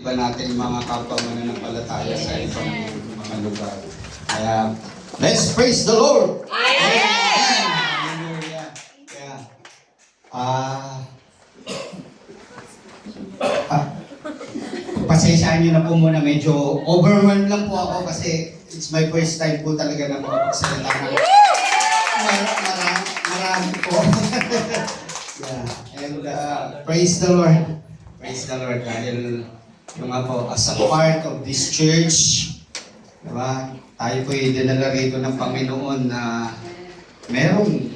Iba natin mga kapwa mananampalataya sa ibang mga lugar. Kaya, let's praise the Lord! Amen! Hallelujah! Kaya, pasensyahan nyo na po muna, medyo overwhelmed lang po ako kasi it's my first time po talaga na makapagsalita ng marami po. Yeah. And praise the Lord. Praise the Lord dahil yung nga po, as a part of this church, diba? Tayo po dinala rito ng Panginoon na merong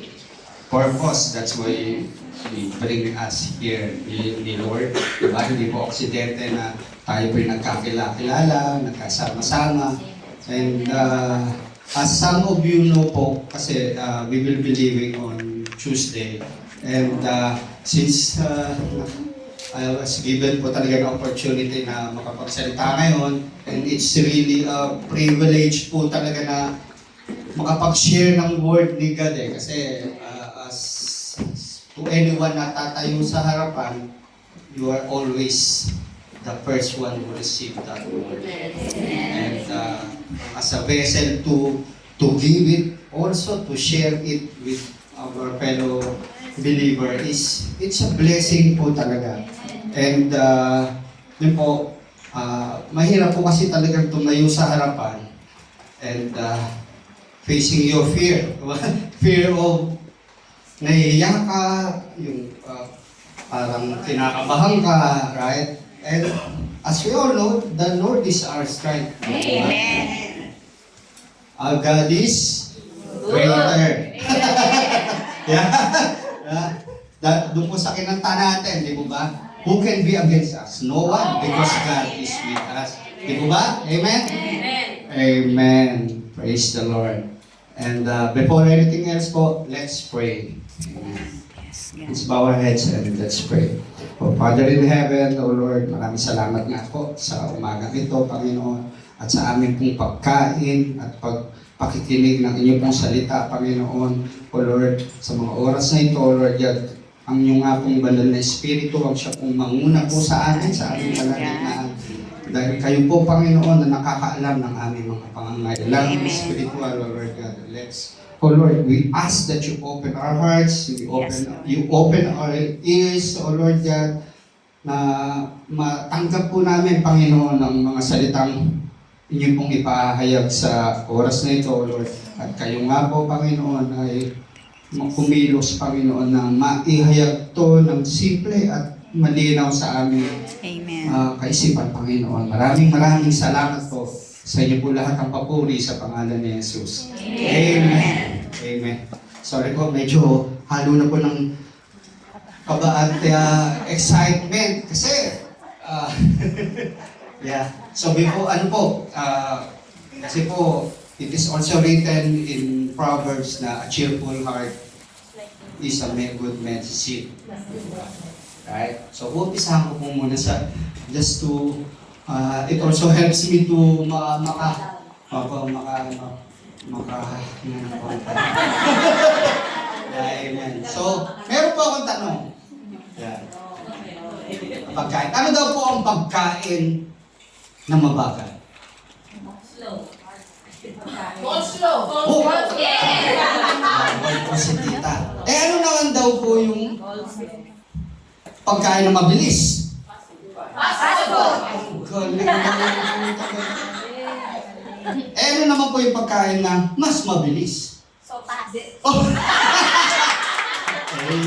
purpose. That's why He bring us here, ni Lord. Diba? Hindi po aksidente na tayo po nagkakilala, nagkasama-sama. And as some of you know po, kasi we will be leaving on Tuesday. And since I was given po talaga ng opportunity na makapagsalita ngayon, and it's really a privilege po talaga na makapag-share ng word ni God eh. Kasi as to anyone na tatayo sa harapan, you are always the first one who receive that word. And as a vessel to give it, also to share it with our fellow believer, it's a blessing po talaga. And yun po, mahirap po kasi talagang tumayo sa harapan and facing your fear. Fear of nahihiya ka, yung parang kinakabahan ka, right? And as we all know, the Lord is our strength. Amen. Our God is greater. Yeah. Doon po sa kinanta natin, di po ba? Who can be against us? No one, because God is with us. Di po ba? Amen? Amen. Amen. Praise the Lord. And before anything else po, let's pray. Amen. Let's bow our heads and let's pray. Oh, Father in heaven, O Lord, maraming salamat nga po sa umaga ito, Panginoon, at sa aming pong pagkain at pakikinig ng inyong pong salita, Panginoon. O Lord, sa mga oras na ito, O Lord, ang inyong nga pong banal na Espiritu, ang siya pong manguna po sa amin, sa aming kalagitnaan. Dahil kayo po, Panginoon, na nakakaalam ng aming mga pangangailangan spiritual, O Lord God. O Lord, we ask that you open our hearts, you open our ears, O Lord God, na matanggap po namin, Panginoon, ang mga salitang inyo pong ipahayag sa oras na ito, O Lord. At kayo nga po, Panginoon, ay kumilos, Panginoon, na maihayag to ng simple at malinaw sa aming kaisipan, Panginoon. Maraming salamat po sa inyo po lahat ang papuri sa pangalan ni Jesus. Amen. Amen. Sorry po, medyo halo na po ng kaba at excitement kasi yeah. So before, kasi po, it is also written in Proverbs na a cheerful heart is a good man's seed. Right? So, umpisahan ko po muna sa, just to, it also helps me to Amen. So, meron po akong tanong. Yeah. Pagkain. Ano daw po ang pagkain na mabagal? Slow. Po si tita. Ano naman daw po yung pagkain na mabilis? Ano naman po yung pagkain na mas mabilis? Sopas. Oh.